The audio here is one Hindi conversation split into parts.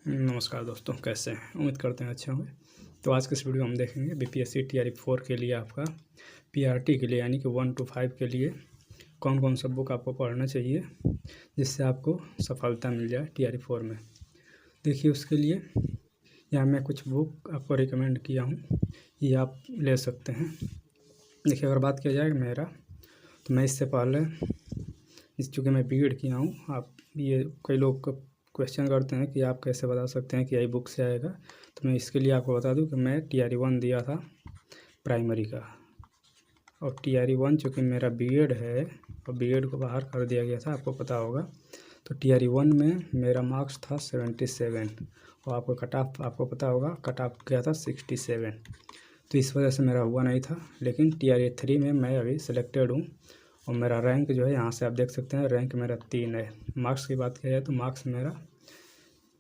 नमस्कार दोस्तों, कैसे हैं? उम्मीद करते हैं अच्छे होंगे। तो आज के इस वीडियो में हम देखेंगे बीपीएससी टीआरई 4 के लिए आपका पीआरटी के लिए यानी कि 1 to 5 के लिए कौन कौन सा बुक आपको पढ़ना चाहिए जिससे आपको सफलता मिल जाए टीआरई 4 में। देखिए, उसके लिए यहाँ मैं कुछ बुक आपको रिकमेंड किया हूँ, ये आप ले सकते हैं। देखिए, अगर बात किया जाए मेरा, तो मैं इससे पहले चूँकि मैं बीएड किया हूँ, आप ये कई लोग क्वेश्चन करते हैं कि आप कैसे बता सकते हैं कि आई बुक से आएगा। तो मैं इसके लिए आपको बता दूं कि मैं टीआरई 1 दिया था प्राइमरी का, और टीआरई 1 चूँकि मेरा बीएड है और बीएड को बाहर कर दिया गया था, आपको पता होगा। तो टीआरई 1 में मेरा मार्क्स था 77 और आपको कट ऑफ आपको पता होगा, कट ऑफ गया था 67। तो इस वजह से मेरा हुआ नहीं था। लेकिन टीआरई 3 में मैं अभी सिलेक्टेड हूँ और मेरा रैंक जो है यहाँ से आप देख सकते हैं, रैंक मेरा 3 है। मार्क्स की बात किया जाए तो मार्क्स मेरा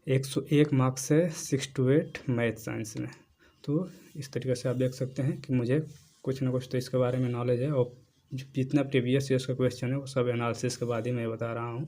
101 मार्क्स है 6 to 8 मैथ साइंस में। तो इस तरीके से आप देख सकते हैं कि मुझे कुछ ना कुछ तो इसके बारे में नॉलेज है, और जितना प्रीवियस ईयर्स का क्वेश्चन है वो सब एनालिसिस के बाद ही मैं बता रहा हूँ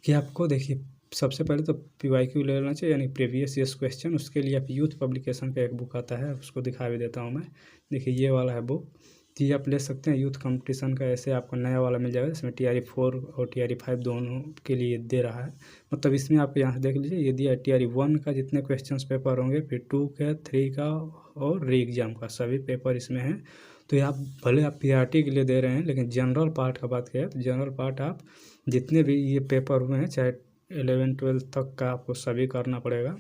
कि आपको। देखिए, सबसे पहले तो पीवाईक्यू ले लेना चाहिए, यानी प्रीवियस ईयर्स क्वेश्चन। उसके लिए आप यूथ पब्लिकेशन का एक बुक आता है, उसको दिखा भी देता हूँ मैं। देखिए, ये वाला है बुक, तो ये आप ले सकते हैं। यूथ कंपटीशन का ऐसे आपको नया वाला मिल जाएगा, इसमें टीआरई 4 और टीआरई 5 दोनों के लिए दे रहा है। मतलब इसमें आप यहाँ से देख लीजिए, ये दिया टीआरई 1 का जितने क्वेश्चंस पेपर होंगे, फिर 2 का, 3 का और री एग्ज़ाम का सभी पेपर इसमें हैं। तो ये आप भले आप पीआरटी के लिए दे रहे हैं, लेकिन जनरल पार्ट का बात किया तो जनरल पार्ट आप जितने भी ये पेपर हुए हैं, चाहे 11-12 तक का, आपको सभी करना पड़ेगा।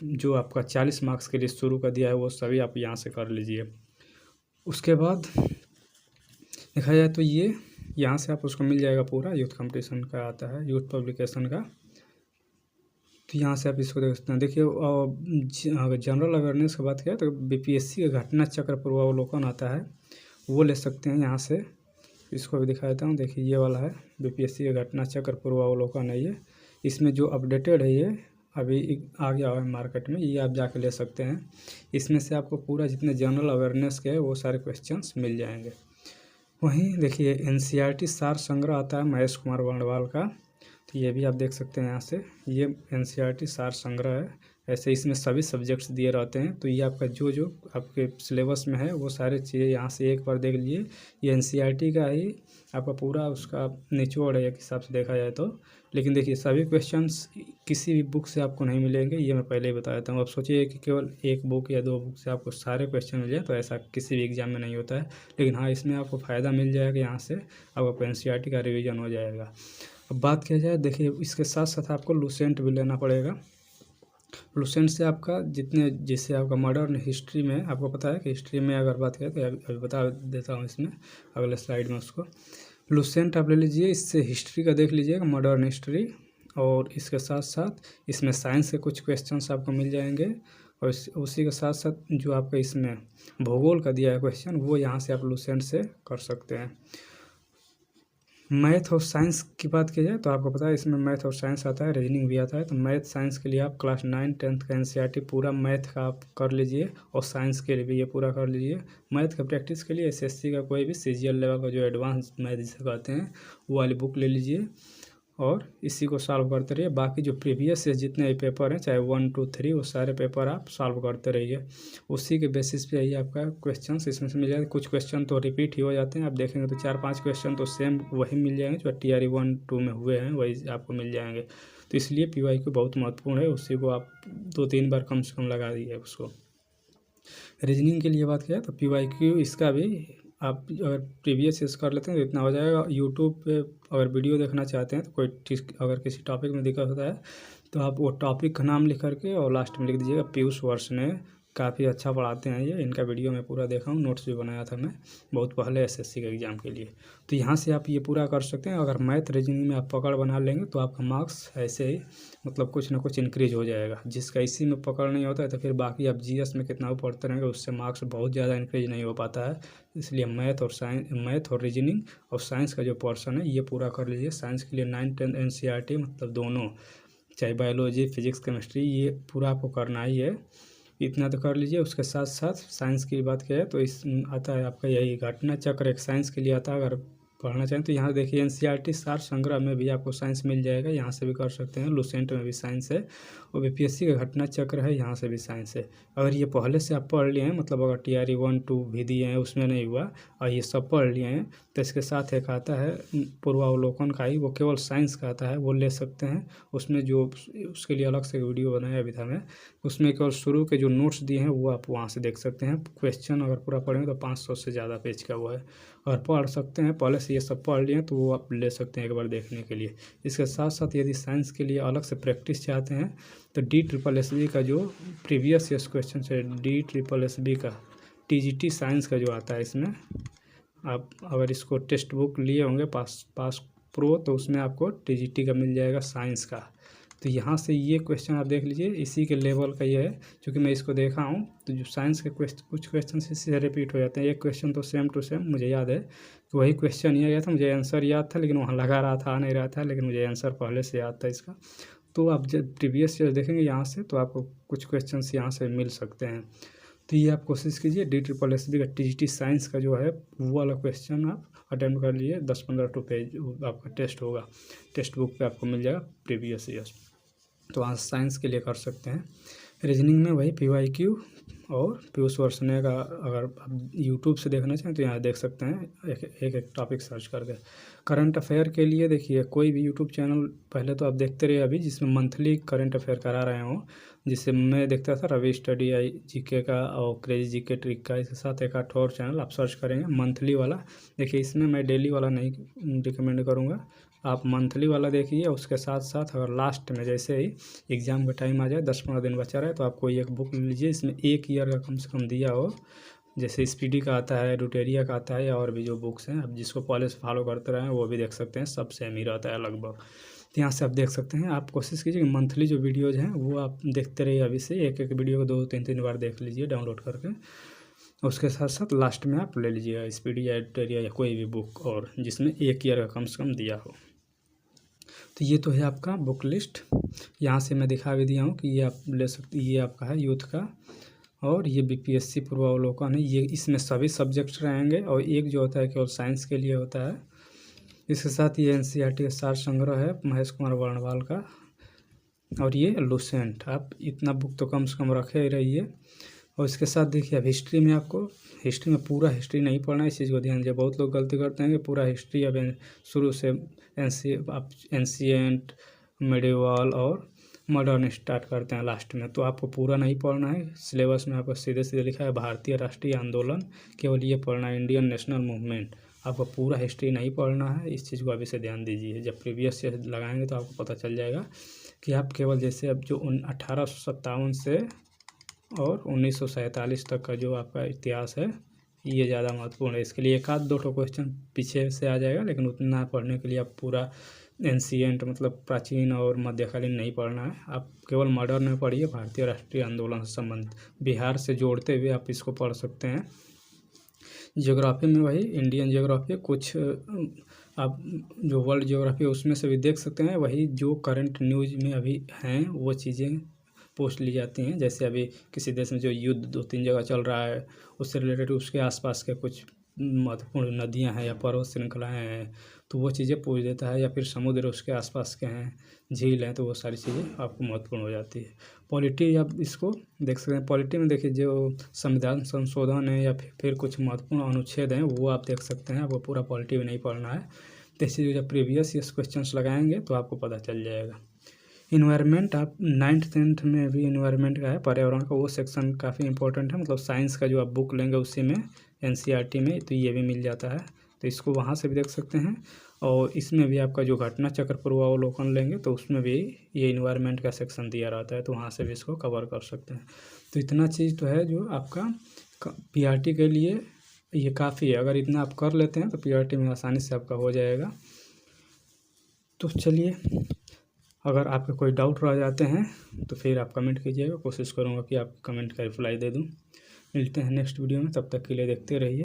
जो आपका 40 मार्क्स के लिए शुरू कर दिया है वो सभी आप यहाँ से कर लीजिए। उसके बाद देखा जाए तो ये यहाँ से आप उसको मिल जाएगा पूरा, यूथ कंपटीशन का आता है, यूथ पब्लिकेशन का। तो यहाँ से आप इसको देख सकते हैं। देखिए, अगर जनरल अवेयरनेस की बात करें तो बीपीएससी का घटना चक्र पूर्वावलोकन आता है, वो ले सकते हैं यहाँ से। इसको भी दिखा देता हूँ। देखिए, ये वाला है बीपीएससी का घटना चक्र पूर्वावलोकन है ये। इसमें जो अपडेटेड है ये अभी आ गया है मार्केट में, ये आप जाके ले सकते हैं। इसमें से आपको पूरा जितने जनरल अवेयरनेस के है वो सारे क्वेश्चंस मिल जाएंगे। वहीं देखिए, एनसीईआरटी सार संग्रह आता है महेश कुमार वर्णवाल का, तो ये भी आप देख सकते हैं यहाँ से। ये एनसीईआरटी सार संग्रह है, ऐसे इसमें सभी सब्जेक्ट्स दिए रहते हैं। तो ये आपका जो जो आपके सिलेबस में है वो सारे चीज़ें यहाँ से एक बार देख लीजिए। ये एनसीईआरटी का ही आपका पूरा उसका निचोड़ है एक हिसाब से देखा जाए तो। लेकिन देखिए, सभी क्वेश्चंस किसी भी बुक से आपको नहीं मिलेंगे, ये मैं पहले ही बता देता हूँ। अब सोचिए कि केवल एक बुक या दो बुक से आपको सारे क्वेश्चन मिल जाए, तो ऐसा किसी भी एग्जाम में नहीं होता है। लेकिन हाँ, इसमें आपको फ़ायदा मिल जाएगा, यहाँ से आपका एनसीईआरटी का रिवीजन हो जाएगा। अब बात किया जाए, देखिए, इसके साथ साथ आपको लुसेंट भी लेना पड़ेगा। लुसेंट से आपका जितने, जैसे आपका मॉडर्न हिस्ट्री में, आपको पता है कि हिस्ट्री में अगर बात करें तो अभी बता देता हूँ इसमें अगले स्लाइड में उसको। लुसेंट आप ले लीजिए, इससे हिस्ट्री का देख लीजिएगा, मॉडर्न हिस्ट्री, और इसके साथ साथ इसमें साइंस के कुछ क्वेश्चंस आपको मिल जाएंगे। और उसी के साथ साथ जो आपका इसमें भूगोल का दिया है क्वेश्चन, वो यहाँ से आप लुसेंट से कर सकते हैं। मैथ और साइंस की बात की जाए तो आपको पता है इसमें मैथ और साइंस आता है, रीजनिंग भी आता है। तो मैथ साइंस के लिए आप क्लास 9-10 का एनसीईआरटी पूरा मैथ का आप कर लीजिए, और साइंस के लिए भी ये पूरा कर लीजिए। मैथ का प्रैक्टिस के लिए एसएससी का कोई भी सीजीएल लेवल का जो एडवांस मैथ जिसे कहते हैं वो वाली बुक ले लीजिए, और इसी को सॉल्व करते रहिए। बाकी जो प्रीवियस से जितने भी पेपर हैं, चाहे 1 to 3, वो सारे पेपर आप सॉल्व करते रहिए। उसी के बेसिस पे ही आपका क्वेश्चन इसमें से मिल जाएगा। कुछ क्वेश्चन तो रिपीट ही हो जाते हैं, आप देखेंगे तो 4-5 क्वेश्चन तो सेम वही मिल जाएंगे जो टीआरई 1-2 में हुए हैं, वही आपको मिल जाएंगे। तो इसलिए पीवाईक्यू बहुत महत्वपूर्ण है, उसी को आप 2-3 बार कम से कम लगा दीजिए उसको। रीजनिंग के लिए बात किया तो पीवाईक्यू इसका भी आप अगर प्रीवियस ईयर्स कर लेते हैं तो इतना हो जाएगा। यूट्यूब पे अगर वीडियो देखना चाहते हैं तो कोई अगर किसी टॉपिक में दिक्कत होता है तो आप वो टॉपिक का नाम लिख करके और लास्ट में लिख दीजिएगा पीयूष वर्ष्ने। काफ़ी अच्छा पढ़ाते हैं ये, इनका वीडियो मैं पूरा देखा हूँ, नोट्स भी बनाया था मैं बहुत पहले एसएससी के एग्ज़ाम के लिए। तो यहाँ से आप ये पूरा कर सकते हैं। अगर मैथ रीजनिंग में आप पकड़ बना लेंगे तो आपका मार्क्स ऐसे ही मतलब कुछ ना कुछ इंक्रीज हो जाएगा। जिसका इसी में पकड़ नहीं होता है तो फिर बाकी आप जीएस में कितना भी पढ़ते रहेंगे, उससे मार्क्स बहुत ज़्यादा इंक्रीज नहीं हो पाता है। इसलिए मैथ और रीजनिंग और साइंस का जो पोर्शन है ये पूरा कर लीजिए। साइंस के लिए 9-10 एनसीईआरटी मतलब दोनों, चाहे बायोलॉजी, फिजिक्स, केमिस्ट्री, ये पूरा आपको करना ही है। इतना तो कर लीजिए। उसके साथ साथ साइंस की बात करें तो इस आता है आपका यही घटना चक्र, एक साइंस के लिए आता है। अगर पढ़ना चाहें तो यहाँ देखिए एनसीईआरटी सार संग्रह में भी आपको साइंस मिल जाएगा, यहाँ से भी कर सकते हैं। लुसेंट में भी साइंस है और बीपीएससी का घटना चक्र है, यहाँ से भी साइंस है। अगर ये पहले से आप पढ़ लिए हैं, मतलब अगर TRE 1 2 भी दिए हैं उसमें नहीं हुआ और ये सब पढ़ लिए हैं, तो इसके साथ एक आता है पूर्वावलोकन का ही, वो केवल साइंस का आता है, वो ले सकते हैं। उसमें जो उसके लिए अलग से वीडियो बनाया अभी था मैं, उसमें केवल शुरू के जो नोट्स दिए हैं वो आप वहाँ से देख सकते हैं। क्वेश्चन अगर पूरा पढ़ेंगे तो 500 से ज़्यादा पेज का वो है, और पढ़ सकते हैं। पहले से ये सब पढ़ लिए तो वो आप ले सकते हैं एक बार देखने के लिए। इसके साथ साथ यदि साइंस के लिए अलग से प्रैक्टिस चाहते हैं तो DSSB का जो प्रीवियस ईयर्स क्वेश्चन है, DSSB का TGT साइंस का जो आता है, इसमें आप अगर इसको टेक्स्ट बुक लिए होंगे पास प्रो, तो उसमें आपको TGT का मिल जाएगा साइंस का। तो यहाँ से ये क्वेश्चन आप देख लीजिए, इसी के लेवल का ये है। क्योंकि मैं इसको देखा हूँ तो जो साइंस के कुछ क्वेश्चन इसी से रिपीट हो जाते हैं। एक क्वेश्चन तो सेम टू सेम मुझे याद है कि वही क्वेश्चन ही आ गया था, मुझे आंसर याद था लेकिन वहाँ लगा रहा था, आ नहीं रहा था, लेकिन मुझे आंसर पहले से याद था इसका। तो आप जब प्रीवियस ईयर देखेंगे यहाँ से तो आपको कुछ क्वेश्चन यहाँ से मिल सकते हैं। तो ये आप कोशिश कीजिए DSSB का TGT साइंस का जो है वो वाला क्वेश्चन आप अटेम्प्ट कर लीजिए। 10-15 पेज आपका टेस्ट होगा, टेक्स्ट बुक पे आपको मिल जाएगा प्रीवियस ईयर। तो वहाँ साइंस के लिए कर सकते हैं। रीजनिंग में वही PYQ और पीयूष वर्सने का अगर आप यूट्यूब से देखना चाहें तो यहाँ देख सकते हैं, एक टॉपिक सर्च करके। करंट अफेयर के लिए देखिए कोई भी यूट्यूब चैनल पहले तो आप देखते रहिए अभी जिसमें मंथली करंट अफेयर करा रहे हों, जिससे मैं देखता था रवि स्टडी GK का और क्रेजी GK ट्रिक का। इसके साथ एक और चैनल आप सर्च करेंगे मंथली वाला, देखिए इसमें मैं डेली वाला नहीं रिकमेंड करूँगा, आप मंथली वाला देखिए। उसके साथ साथ अगर लास्ट में जैसे ही एग्ज़ाम का टाइम आ जाए, 10-15 दिन बचा रहे, तो आप कोई एक बुक ले लीजिए इसमें 1 ईयर का कम से कम दिया हो। जैसे स्पीडी का आता है, रुटेरिया का आता है, और भी जो बुक्स हैं आप जिसको पहले से फॉलो करते रहे वो भी देख सकते हैं, सब सेम ही रहता है लगभग। तो यहाँ से आप देख सकते हैं। आप कोशिश कीजिए कि मंथली जो वीडियोज़ हैं वो आप देखते रहिए अभी से, एक वीडियो को 2-3 बार देख लीजिए डाउनलोड करके। उसके साथ साथ लास्ट में आप ले लीजिएगा स्पीडी या रुटेरिया या कोई भी बुक और जिसमें 1 ईयर का कम से कम दिया हो। तो ये तो है आपका बुक लिस्ट। यहाँ से मैं दिखा भी दिया हूँ कि ये आप ले सकते, ये आपका है यूथ का, और ये BPSC पूर्वावलोकन है। ये इसमें सभी सब्जेक्ट्स रहेंगे और एक जो होता है केवल साइंस के लिए होता है। इसके साथ ये NCERT का सार संग्रह है महेश कुमार वर्णवाल का, और ये लुसेंट। आप इतना बुक तो कम से कम रखे ही रहिए। और इसके साथ देखिए अब हिस्ट्री में आपको, हिस्ट्री में पूरा हिस्ट्री नहीं पढ़ना है, इस चीज़ को ध्यान दीजिए। बहुत लोग गलती करते हैं कि पूरा हिस्ट्री अब शुरू से आप एंशिएंट, मिडिवल और मॉडर्न स्टार्ट करते हैं लास्ट में, तो आपको पूरा नहीं पढ़ना है। सिलेबस में आपको सीधे सीधे लिखा है भारतीय राष्ट्रीय आंदोलन, केवल ये पढ़ना है, इंडियन नेशनल मूवमेंट। आपको पूरा हिस्ट्री नहीं पढ़ना है, इस चीज़ को अभी से ध्यान दीजिए। जब प्रीवियस ईयर लगाएंगे तो आपको पता चल जाएगा कि आप केवल जैसे अब जो 1857 से और 1947 तक का जो आपका इतिहास है ये ज़्यादा महत्वपूर्ण है। इसके लिए 1-2 क्वेश्चन पीछे से आ जाएगा, लेकिन उतना पढ़ने के लिए आप पूरा एंशिएंट मतलब प्राचीन और मध्यकालीन नहीं पढ़ना है। आप केवल मॉडर्न में पढ़िए, भारतीय राष्ट्रीय आंदोलन से संबंधित बिहार से जोड़ते हुए आप इसको पढ़ सकते हैं। ज्योग्राफी में वही इंडियन ज्योग्राफी, कुछ आप जो वर्ल्ड ज्योग्राफी है उसमें से भी देख सकते हैं। वही जो करंट न्यूज़ में अभी हैं वो चीज़ें पोस्ट ली जाती हैं। जैसे अभी किसी देश में जो युद्ध 2-3 जगह चल रहा है, उससे रिलेटेड उसके आसपास के कुछ महत्वपूर्ण नदियां हैं या पर्वत श्रृंखलाएँ हैं, तो वो चीज़ें पूछ देता है। या फिर समुद्र उसके आसपास के हैं, झील हैं, तो वो सारी चीज़ें आपको महत्वपूर्ण हो जाती है। पॉलिटी आप इसको देख सकते हैं। पॉलिटी में देखिए जो संविधान संशोधन है या फिर कुछ महत्वपूर्ण अनुच्छेद हैं वो आप देख सकते हैं। आपको पूरा पॉलिटी में नहीं पढ़ना है। तो इसी जब प्रीवियस ईयर क्वेश्चन लगाएंगे तो आपको पता चल जाएगा। इन्वायरमेंट आप 9th-10th में भी इन्वायरमेंट का है, पर्यावरण का, वो सेक्शन काफ़ी इंपॉर्टेंट है। मतलब साइंस का जो आप बुक लेंगे उसी में NCERT में तो ये भी मिल जाता है, तो इसको वहाँ से भी देख सकते हैं। और इसमें भी आपका जो घटना चक्र पूर्वावलोकन लेंगे तो उसमें भी ये इन्वायरमेंट का सेक्शन दिया रहता है, तो वहाँ से भी इसको कवर कर सकते हैं। तो इतना चीज़ तो है जो आपका PRT के लिए ये काफ़ी है। अगर इतना आप कर लेते हैं तो PRT में आसानी से आपका हो जाएगा। तो चलिए, अगर आपके कोई डाउट रह जाते हैं तो फिर आप कमेंट कीजिएगा, कोशिश करूँगा कि आप कमेंट का रिप्लाई दे दूँ। मिलते हैं नेक्स्ट वीडियो में, तब तक के लिए देखते रहिए।